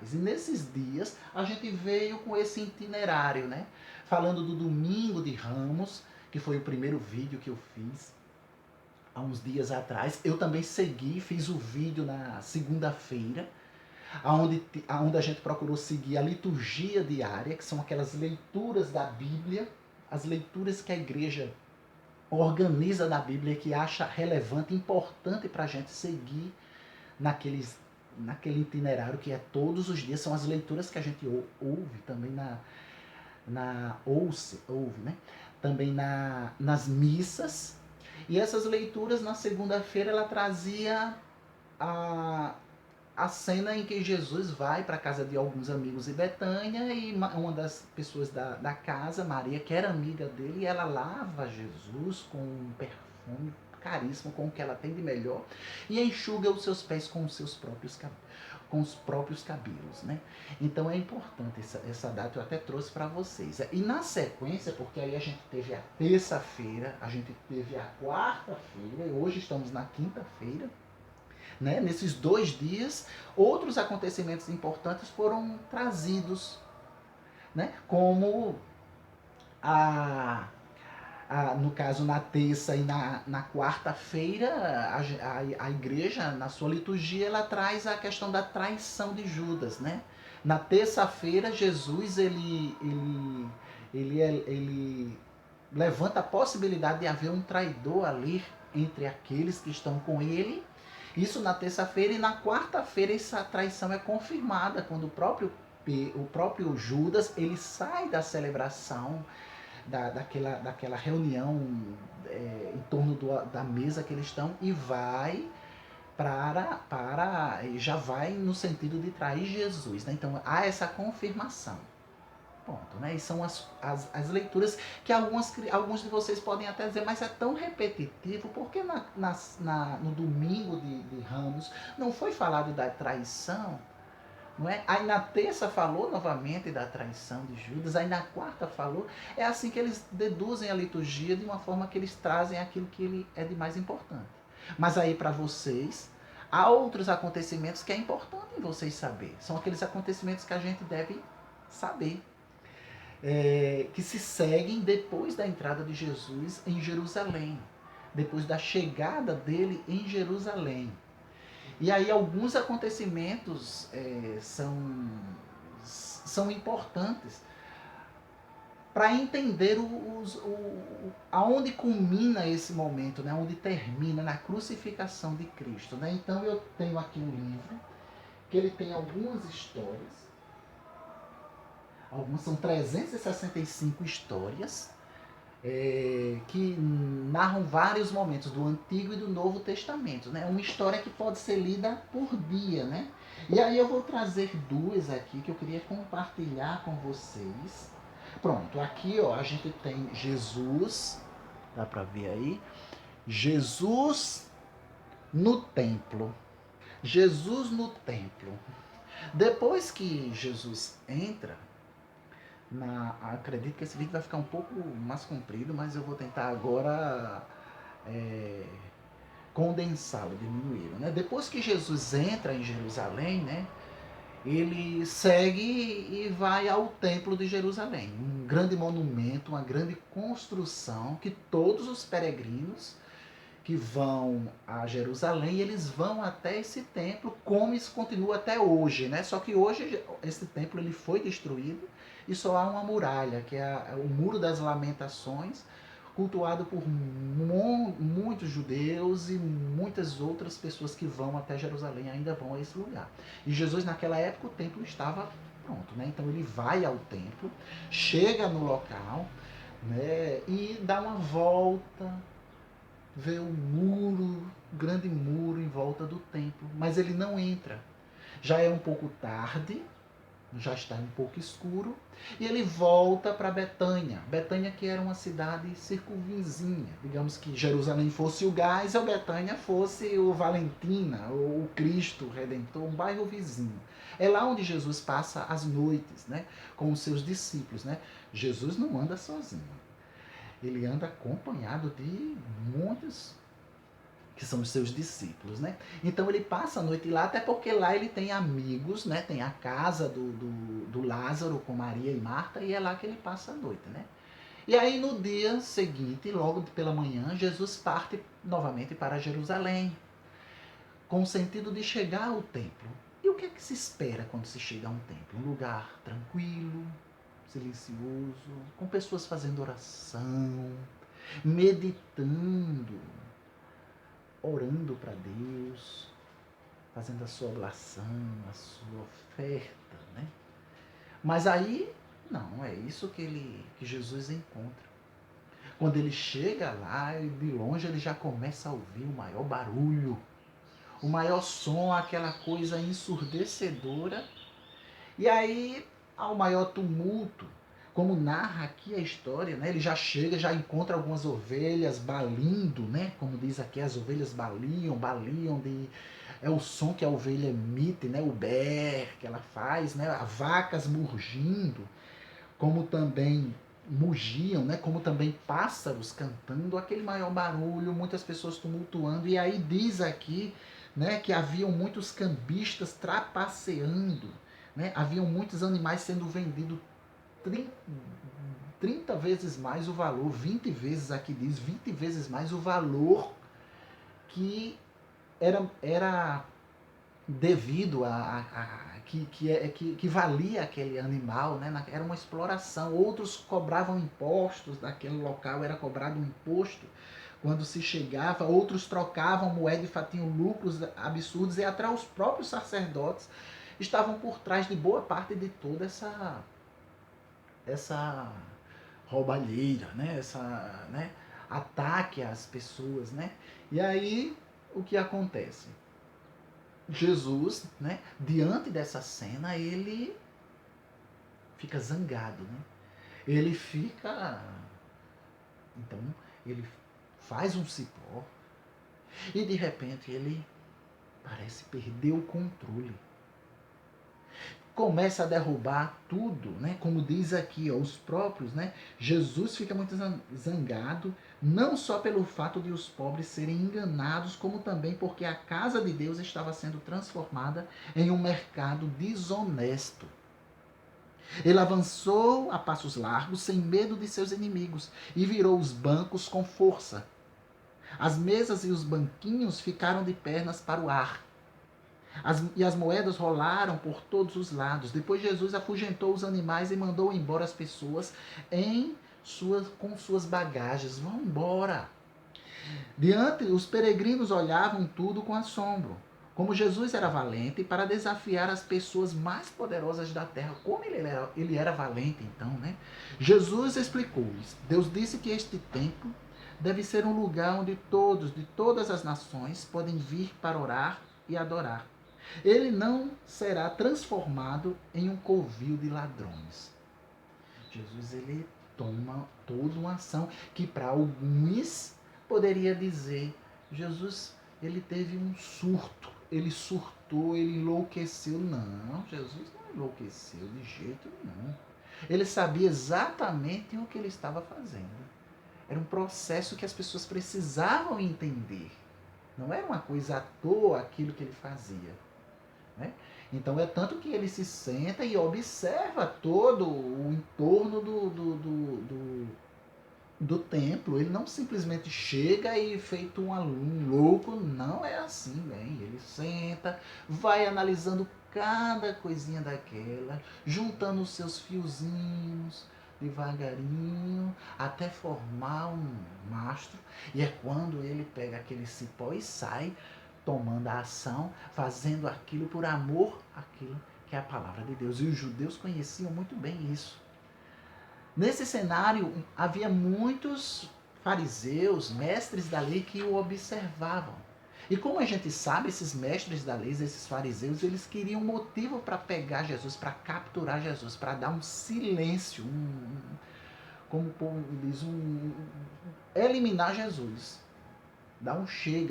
mais. E nesses dias a gente veio com esse itinerário, né? Falando do Domingo de Ramos, que foi o primeiro vídeo que eu fiz há uns dias atrás. Eu também fiz o vídeo na segunda-feira, onde a gente procurou seguir a liturgia diária, que são aquelas leituras da Bíblia, as leituras que a igreja organiza na Bíblia, que acha relevante, importante para a gente seguir naquele itinerário que é todos os dias, são as leituras que a gente ouve também ouve, né? Também nas missas. E essas leituras na segunda-feira ela trazia a cena em que Jesus vai para a casa de alguns amigos em Betânia e uma das pessoas da casa, Maria, que era amiga dele, ela lava Jesus com um perfume caríssimo, com o que ela tem de melhor, e enxuga os seus pés com os próprios cabelos, né? Então é importante essa data, eu até trouxe para vocês. E na sequência, porque aí a gente teve a terça-feira, a gente teve a quarta-feira, e hoje estamos na quinta-feira, né? Nesses 2 dias, outros acontecimentos importantes foram trazidos, né? Como no caso, na terça e na quarta-feira, a igreja, na sua liturgia, ela traz a questão da traição de Judas, né? Na terça-feira, Jesus, ele levanta a possibilidade de haver um traidor ali entre aqueles que estão com ele. Isso na terça-feira, e na quarta-feira essa traição é confirmada quando o próprio Judas ele sai da celebração daquela reunião em torno da mesa que eles estão e vai já vai no sentido de trair Jesus, né? Então há essa confirmação. Ponto, né? E são as leituras que alguns de vocês podem até dizer, mas é tão repetitivo, porque no domingo de Ramos não foi falado da traição? Não é? Aí na terça falou novamente da traição de Judas, aí na quarta falou. É assim que eles deduzem a liturgia, de uma forma que eles trazem aquilo que ele é de mais importante. Mas aí para vocês, há outros acontecimentos que é importante vocês saber. São aqueles acontecimentos que a gente deve saber. Que se seguem depois da entrada de Jesus em Jerusalém, depois da chegada dele em Jerusalém. E aí alguns acontecimentos são importantes para entender aonde culmina esse momento, né? Onde termina na crucificação de Cristo. Né? Então eu tenho aqui um livro que ele tem algumas histórias. São 365 histórias que narram vários momentos do Antigo e do Novo Testamento. Né? Uma história que pode ser lida por dia. Né? E aí eu vou trazer duas aqui que eu queria compartilhar com vocês. Pronto, aqui ó, a gente tem Jesus, dá para ver aí, Jesus no templo. Jesus no templo. Depois que Jesus entra, acredito que esse vídeo vai ficar um pouco mais comprido, mas eu vou tentar agora condensá-lo, diminuí-lo. Né? Depois que Jesus entra em Jerusalém, né, ele segue e vai ao Templo de Jerusalém. Um grande monumento, uma grande construção que todos os peregrinos que vão a Jerusalém, eles vão até esse templo, como isso continua até hoje, né? Só que hoje esse templo ele foi destruído e só há uma muralha, que é o Muro das Lamentações, cultuado por muitos judeus e muitas outras pessoas que vão até Jerusalém, ainda vão a esse lugar. E Jesus, naquela época, o templo estava pronto, né? Então ele vai ao templo, chega no local, né? E dá uma volta, vê o grande muro em volta do templo, mas ele não entra. Já é um pouco tarde, já está um pouco escuro, e ele volta para Betânia. Betânia, que era uma cidade circunvizinha. Digamos que Jerusalém fosse o Gás, ou Betânia fosse o Valentina, ou o Cristo Redentor, um bairro vizinho. É lá onde Jesus passa as noites, né, com os seus discípulos. Né? Jesus não anda sozinho. Ele anda acompanhado de muitos que são os seus discípulos, né? Então ele passa a noite lá, até porque lá ele tem amigos, né? Tem a casa do Lázaro com Maria e Marta, e é lá que ele passa a noite, né? E aí no dia seguinte, logo pela manhã, Jesus parte novamente para Jerusalém, com o sentido de chegar ao templo. E o que é que se espera quando se chega a um templo? Um lugar tranquilo, silencioso, com pessoas fazendo oração, meditando, orando para Deus, fazendo a sua oblação, a sua oferta, né? Mas aí, não, é isso que Jesus encontra. Quando ele chega lá, de longe ele já começa a ouvir o maior barulho, o maior som, aquela coisa ensurdecedora. E aí há o maior tumulto. Como narra aqui a história, né? Ele já chega, já encontra algumas ovelhas balindo, né? Como diz aqui, as ovelhas baliam de... É o som que a ovelha emite, né? O ber que ela faz, né? As vacas murgindo, como também mugiam, né? Como também pássaros cantando, aquele maior barulho, muitas pessoas tumultuando. E aí diz aqui, né, que haviam muitos cambistas trapaceando, né? Haviam muitos animais sendo vendidos 30 vezes mais o valor, 20 vezes, aqui diz, 20 vezes mais o valor que era devido que valia aquele animal, né? Era uma exploração. Outros cobravam impostos daquele local, era cobrado um imposto quando se chegava. Outros trocavam moeda e faziam lucros absurdos, e até os próprios sacerdotes estavam por trás de boa parte de toda essa roubalheira, né? Né? Ataque às pessoas, né? E aí o que acontece? Jesus, né, diante dessa cena, ele fica zangado, né? Ele fica... Então, ele faz um cipó e de repente ele parece perder o controle. Começa a derrubar tudo, né? Como diz aqui, ó, os próprios, né? Jesus fica muito zangado, não só pelo fato de os pobres serem enganados, como também porque a casa de Deus estava sendo transformada em um mercado desonesto. Ele avançou a passos largos, sem medo de seus inimigos, e virou os bancos com força. As mesas e os banquinhos ficaram de pernas para o ar. As moedas rolaram por todos os lados. Depois Jesus afugentou os animais e mandou embora as pessoas com suas bagagens. Vão embora. Diante, os peregrinos olhavam tudo com assombro. Como Jesus era valente para desafiar as pessoas mais poderosas da terra. Como ele era valente, então, né? Jesus explicou-lhes. Deus disse que este templo deve ser um lugar onde todos, de todas as nações, podem vir para orar e adorar. Ele não será transformado em um covil de ladrões. Jesus, ele toma toda uma ação que para alguns poderia dizer, Jesus, ele teve um surto, ele surtou, ele enlouqueceu. Não, Jesus não enlouqueceu de jeito nenhum. Ele sabia exatamente o que ele estava fazendo. Era um processo que as pessoas precisavam entender. Não era uma coisa à toa aquilo que ele fazia. Né? Então é tanto que ele se senta e observa todo o entorno do templo. Ele não simplesmente chega e feito um aluno louco, não é assim, bem. Ele senta, vai analisando cada coisinha daquela, juntando os seus fiozinhos devagarinho até formar um mastro. E é quando ele pega aquele cipó e sai tomando a ação, fazendo aquilo por amor àquilo que é a palavra de Deus. E os judeus conheciam muito bem isso. Nesse cenário, havia muitos fariseus, mestres da lei, que o observavam. E como a gente sabe, esses mestres da lei, esses fariseus, eles queriam motivo para pegar Jesus, para capturar Jesus, para dar um silêncio, como o povo diz, eliminar Jesus. Dar um chega.